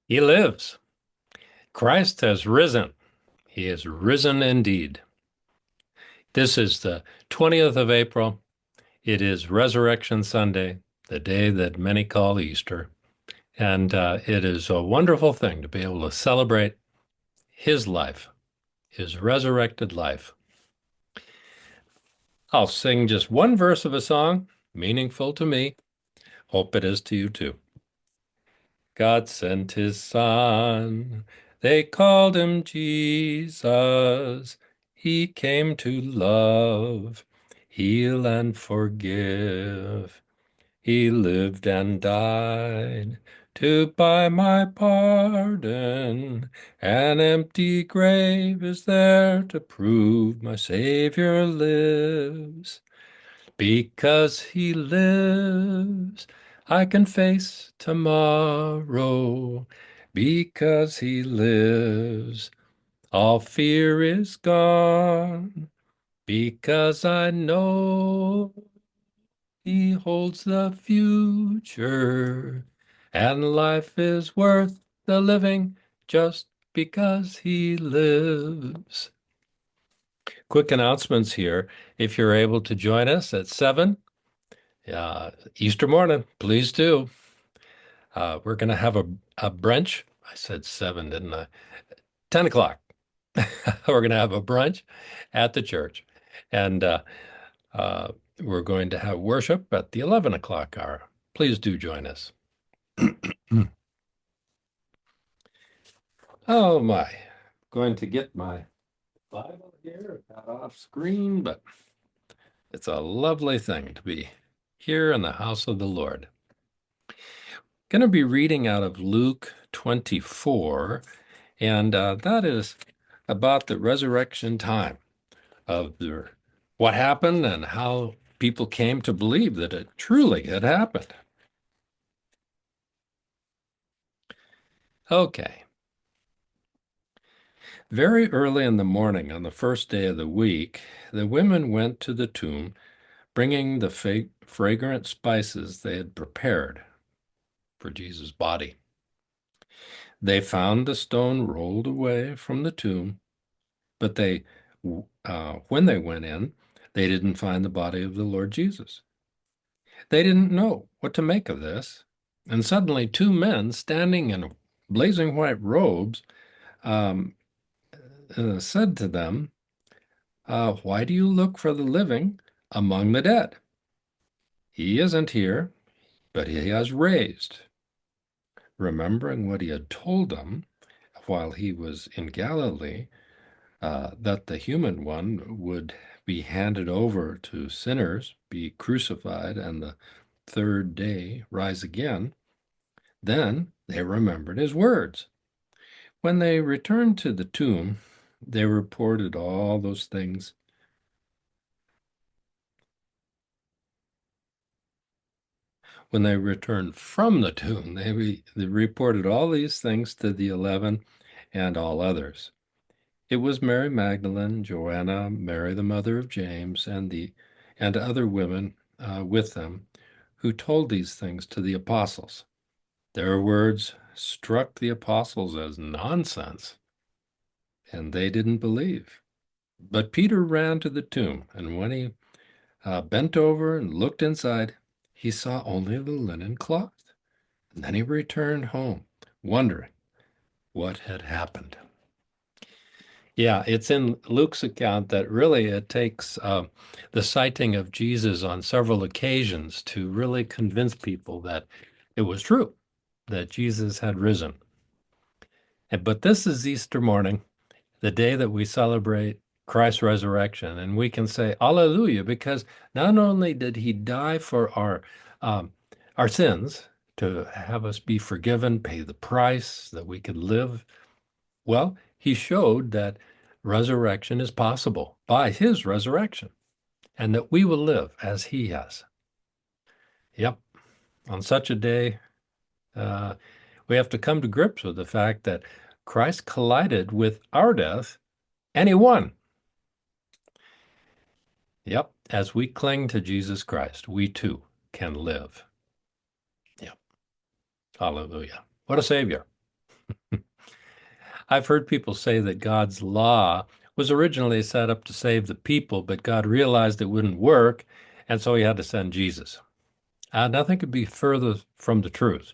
He lives. Christ has risen. He is risen indeed. This is the 20th of April. It is Resurrection Sunday, the day that many call Easter. And it is a wonderful thing to be able to celebrate his life, his resurrected life. I'll sing just one verse of a song, meaningful to me. Hope it is to you too. God sent his son. They called him Jesus. He came to love, heal, and forgive. He lived and died to buy my pardon. An empty grave is there to prove my Savior lives. Because he lives, I can face tomorrow. Because he lives, all fear is gone. Because I know he holds the future, and life is worth the living just because he lives. Quick announcements here. If you're able to join us at 7, Easter morning, please do. We're going to have a brunch. I said 7, didn't I? 10 o'clock. We're going to have a brunch at the church. And uh, we're going to have worship at the 11 o'clock hour. Please do join us. Oh my. Going to get my Bible here, got off screen, but it's a lovely thing to be here in the house of the Lord. Going to be reading out of Luke 24, and that is about the resurrection time of what happened and how people came to believe that it truly had happened. Okay. Very early in the morning on the first day of the week, the women went to the tomb, bringing the fragrant spices they had prepared for Jesus' body. They found the stone rolled away from the tomb, but when they went in, they didn't find the body of the Lord Jesus. They didn't know what to make of this, and suddenly two men standing in blazing white robes um, said to them, "Why do you look for the living among the dead? He isn't here, but he has raised." Remembering what he had told them while he was in Galilee, that the human one would be handed over to sinners, be crucified, and the third day rise again, then they remembered his words. When they returned to the tomb, they reported all those things. When they returned from the tomb, they reported all these things to the 11 and all others. It was Mary Magdalene, Joanna, Mary the mother of James, and other women with them who told these things to the apostles. Their words struck the apostles as nonsense, and they didn't believe. But Peter ran to the tomb, and when he bent over and looked inside, he saw only the linen cloth. And then he returned home, wondering what had happened. Yeah, it's in Luke's account that really it takes the sighting of Jesus on several occasions to really convince people that it was true, that Jesus had risen. But this is Easter morning, the day that we celebrate Christ's resurrection, and we can say Alleluia because not only did he die for our sins to have us be forgiven, pay the price that we could live, well, he showed that resurrection is possible by his resurrection and that we will live as he has. Yep. On such a day, uh, we have to come to grips with the fact that Christ collided with our death and he won. Yep. As we cling to Jesus Christ, we too can live. Yep. Hallelujah. What a savior. I've heard people say that God's law was originally set up to save the people, but God realized it wouldn't work, and so he had to send Jesus. Nothing could be further from the truth.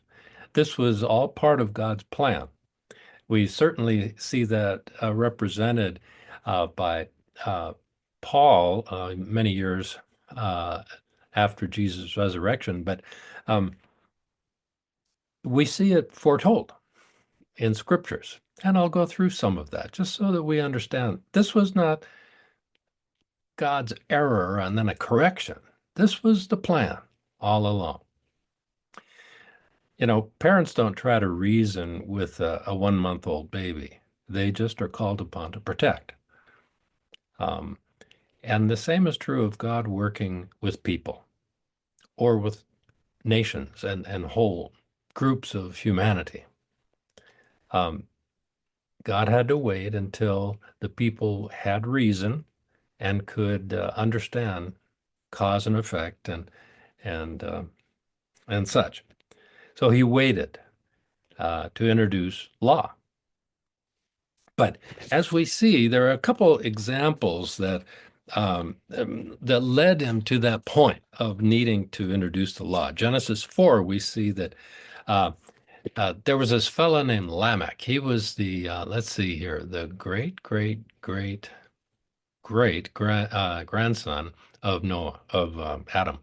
This was all part of God's plan. We certainly see that represented by uh, Paul many years uh, after Jesus' resurrection, but um, we see it foretold in scriptures. And I'll go through some of that just so that we understand this was not God's error and then a correction. This was the plan all along. You know, parents don't try to reason with a 1 month old baby. They just are called upon to protect. Um, and the same is true of God working with people or with nations and whole groups of humanity. Um, God had to wait until the people had reason and could understand cause and effect and uh, and such. So he waited to introduce law. But as we see, there are a couple examples that led him to that point of needing to introduce the law. Genesis 4, we see that uh, there was this fellow named Lamech. He was the let's see here, the great grandson of Noah of Adam,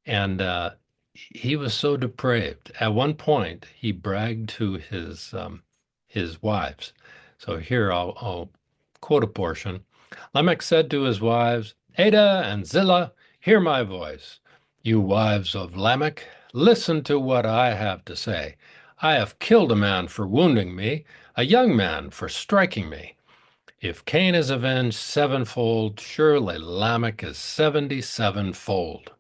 and he was so depraved. At one point, he bragged to his wives. So here I'll quote a portion. Lamech said to his wives, Ada and Zillah, hear my voice. You wives of Lamech, listen to what I have to say. I have killed a man for wounding me, a young man for striking me. If Cain is avenged sevenfold, surely Lamech is 77-fold.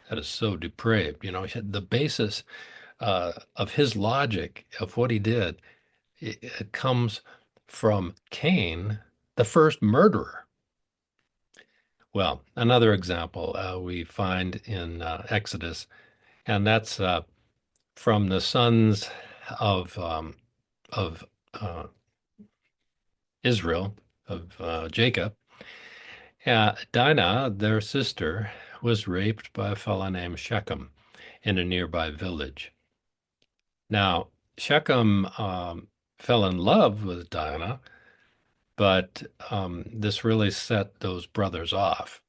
That is so depraved. You know, the basis of his logic of what he did, it comes from Cain, the first murderer. Well, another example we find in Exodus, and that's from the sons of um, of Israel, of Jacob. Dinah, their sister, was raped by a fellow named Shechem in a nearby village. Now, Shechem fell in love with Dinah, but this really set those brothers off.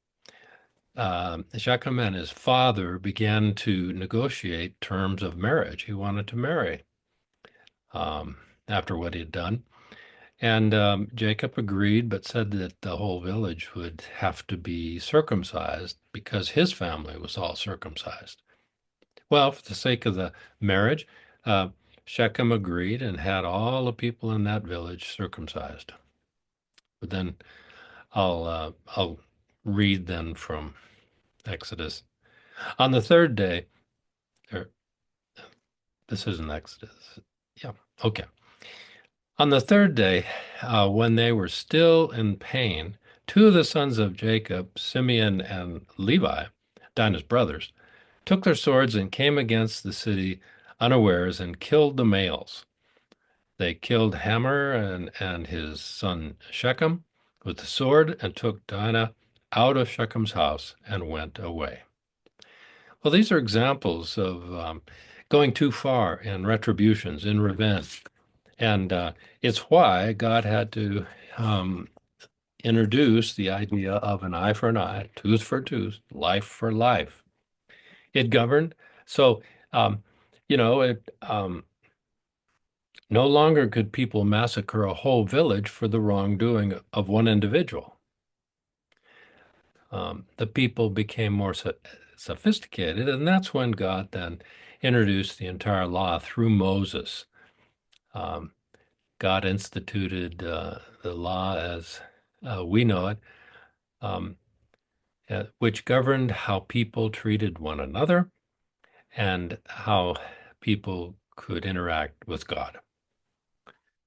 Shechem and his father began to negotiate terms of marriage. He wanted to marry after what he had done. And Jacob agreed, but said that the whole village would have to be circumcised because his family was all circumcised. Well, for the sake of the marriage, uh, Shechem agreed and had all the people in that village circumcised. But then I'll read then from Exodus. On the third day, or this isn't Exodus. Yeah, okay. On the third day, when they were still in pain, two of the sons of Jacob, Simeon and Levi, Dinah's brothers, took their swords and came against the city unawares and killed the males. They killed Hamor and his son Shechem with the sword and took Dinah out of Shechem's house and went away. Well, these are examples of going too far in retributions, in revenge. And it's why God had to introduce the idea of an eye for an eye, tooth for tooth, life for life. It governed. So, um, it no longer could people massacre a whole village for the wrongdoing of one individual. The people became more sophisticated, and that's when God then introduced the entire law through Moses. Um, God instituted the law as we know it, um, which governed how people treated one another and how people could interact with God.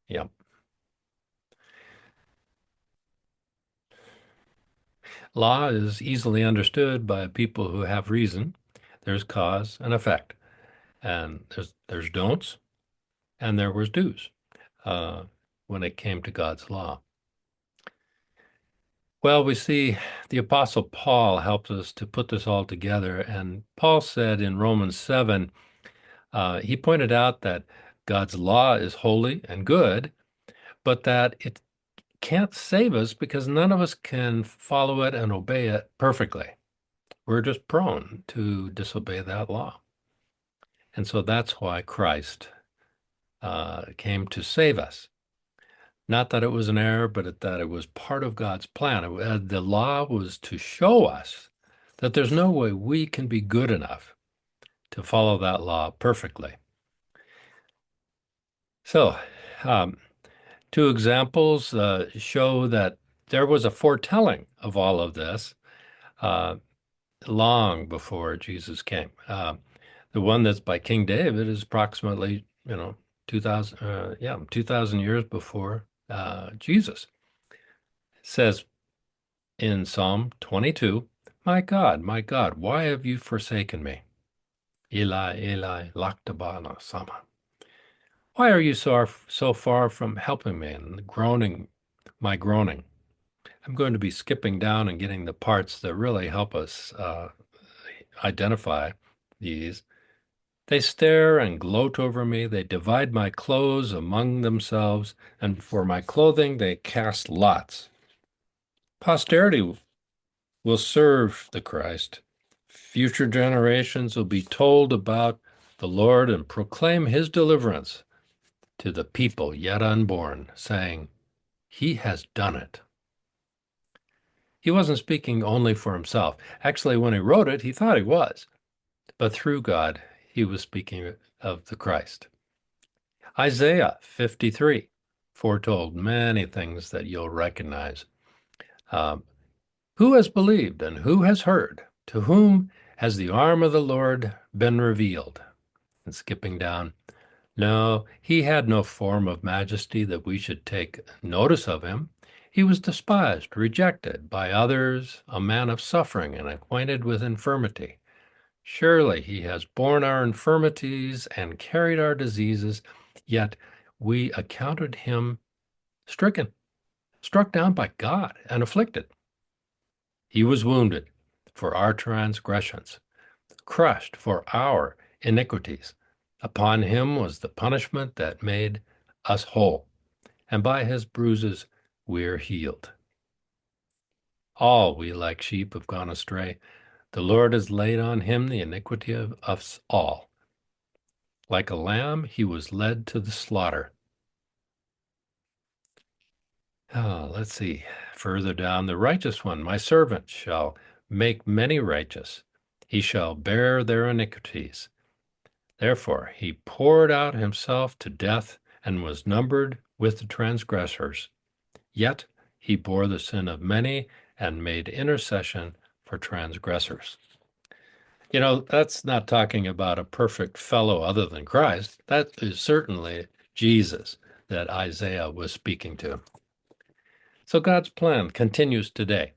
Yep. Law is easily understood by people who have reason. There's cause and effect, and there's don'ts, and there was do's when it came to God's law. Well, we see the Apostle Paul helps us to put this all together. And Paul said in Romans 7, he pointed out that God's law is holy and good, but that it can't save us because none of us can follow it and obey it perfectly. We're just prone to disobey that law. And so that's why Christ came to save us. Not that it was an error, but that it was part of God's plan. The law was to show us that there's no way we can be good enough to follow that law perfectly. So, two examples show that there was a foretelling of all of this long before Jesus came. The one that's by King David is approximately, 2,000 years before Jesus. It says in Psalm 22, my God, why have you forsaken me? Eli, Eli, lactabana sama. Why are you so far from helping me and groaning, my groaning? I'm going to be skipping down and getting the parts that really help us identify these. They stare and gloat over me. They divide my clothes among themselves, and for my clothing they cast lots. Posterity will serve the Christ. Future generations will be told about the Lord and proclaim his deliverance to the people yet unborn, saying, he has done it. He wasn't speaking only for himself. Actually, when he wrote it, he thought he was. But through God, he was speaking of the Christ. Isaiah 53 foretold many things that you'll recognize. Who has believed and who has heard? To whom has the arm of the Lord been revealed? And skipping down, no, he had no form of majesty that we should take notice of him. He was despised, rejected by others, a man of suffering and acquainted with infirmity. Surely he has borne our infirmities and carried our diseases, yet we accounted him stricken, struck down by God, and afflicted. He was wounded for our transgressions, crushed for our iniquities. Upon him was the punishment that made us whole, and by his bruises we're healed. All we like sheep have gone astray. The Lord has laid on him the iniquity of us all. Like a lamb, he was led to the slaughter. Let's see. Further down, the righteous one, my servant, shall make many righteous. He shall bear their iniquities. Therefore, he poured out himself to death and was numbered with the transgressors. Yet he bore the sin of many and made intercession for transgressors. That's not talking about a perfect fellow other than Christ. That is certainly Jesus that Isaiah was speaking to. So God's plan continues today.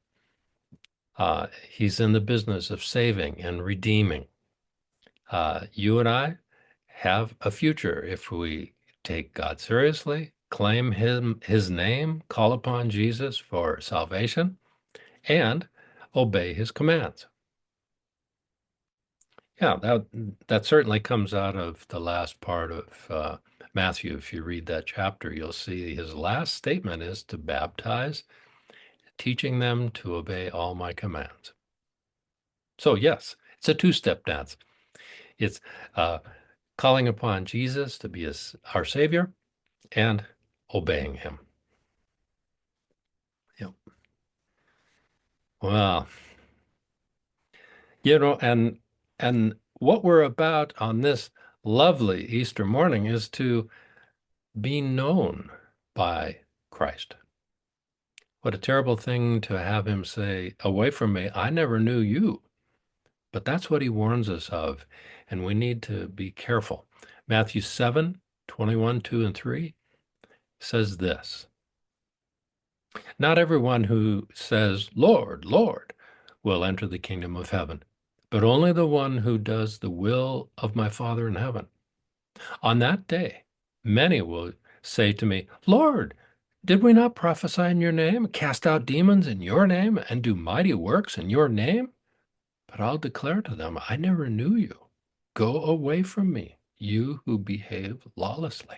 He's in the business of saving and redeeming. You and I have a future if we take God seriously, claim his name, call upon Jesus for salvation, and obey his commands. Yeah, that certainly comes out of the last part of Matthew. If you read that chapter, you'll see his last statement is to baptize, teaching them to obey all my commands. So yes, it's a two-step dance. It's calling upon Jesus to be our Savior and obeying him. Yep. Well, and what we're about on this lovely Easter morning is to be known by Christ. What a terrible thing to have him say, away from me, I never knew you. But that's what he warns us of, and we need to be careful. Matthew 7:21, 2, and 3 says this, not everyone who says, Lord, Lord, will enter the kingdom of heaven, but only the one who does the will of my Father in heaven. On that day, Many will say to me, Lord, did we not prophesy in your name, cast out demons in your name, and do mighty works in your name? But I'll declare to them, I never knew you. Go away from me, you who behave lawlessly.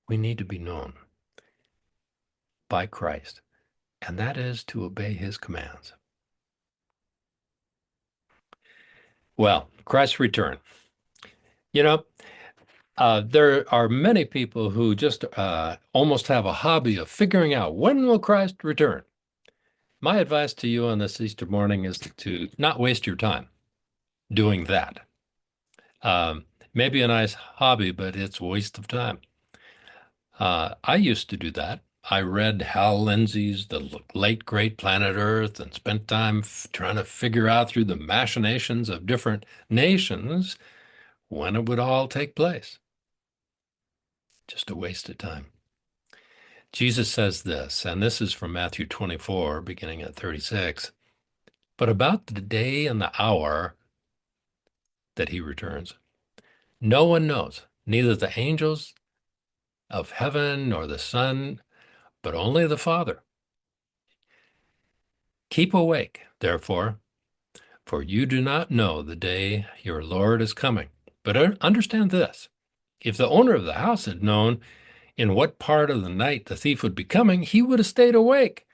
We need to be known by Christ, and that is to obey his commands. Well, Christ's return. You know, there are many people who just almost have a hobby of figuring out when will Christ return. My advice to you on this Easter morning is to not waste your time doing that. Maybe a nice hobby, but it's a waste of time. I used to do that. I read Hal Lindsey's The Late Great Planet Earth and spent time trying to figure out through the machinations of different nations when it would all take place. Just a waste of time. Jesus says this, and this is from Matthew 24, beginning at 36. But about the day and the hour that he returns, no one knows, neither the angels of heaven nor the Son, but only the Father. Keep awake, therefore, for you do not know the day your Lord is coming. But understand this, if the owner of the house had known in what part of the night the thief would be coming, he would have stayed awake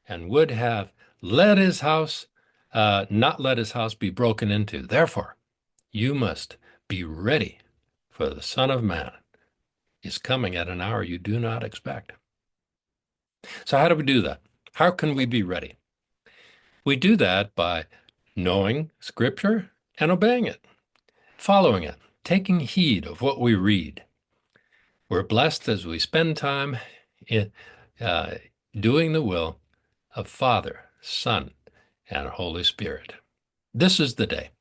and would have let his house, not let his house be broken into. Therefore, you must be ready, for the Son of Man is coming at an hour you do not expect. So how do we do that? How can we be ready? We do that by knowing Scripture and obeying it, following it, taking heed of what we read. We're blessed as we spend time in doing the will of Father, Son, and Holy Spirit. This is the day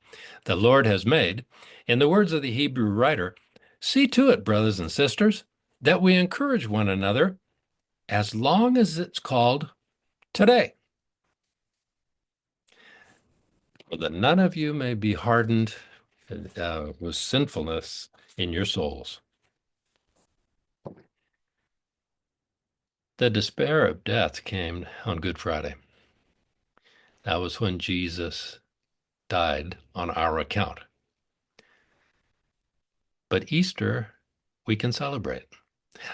the Lord has made. In the words of the Hebrew writer, see to it, brothers and sisters, that we encourage one another as long as it's called today, so that none of you may be hardened with sinfulness in your souls. The despair of death came on Good Friday. That was when Jesus died on our account. But Easter, we can celebrate.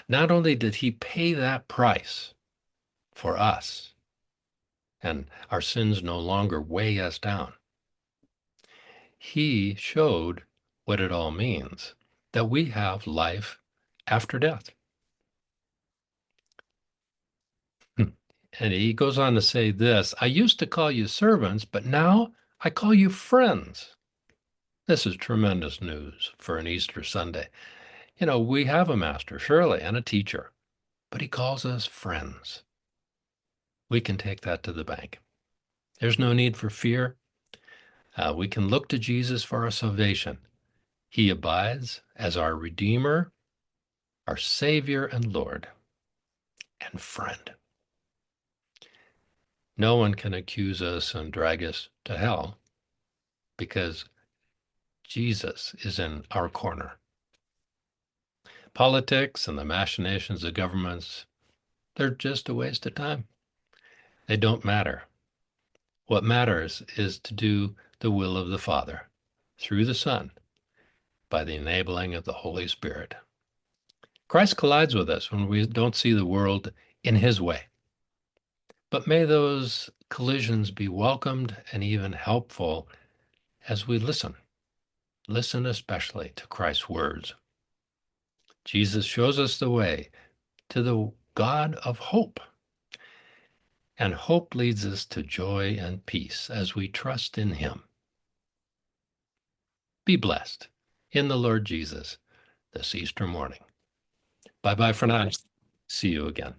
Not only did he pay that price for us, and our sins no longer weigh us down, he showed what it all means, that we have life after death. And he goes on to say this, I used to call you servants, but now I call you friends. This is tremendous news for an Easter Sunday. You know, we have a master, surely, and a teacher, but he calls us friends. We can take that to the bank. There's no need for fear. We can look to Jesus for our salvation. He abides as our Redeemer, our Savior and Lord, and friend. No one can accuse us and drag us to hell because Jesus is in our corner. Politics and the machinations of governments, they're just a waste of time. They don't matter. What matters is to do the will of the Father through the Son by the enabling of the Holy Spirit. Christ collides with us when we don't see the world in his way. But may those collisions be welcomed and even helpful as we listen. Listen especially to Christ's words. Jesus shows us the way to the God of hope. And hope leads us to joy and peace as we trust in him. Be blessed in the Lord Jesus this Easter morning. Bye-bye for now. See you again.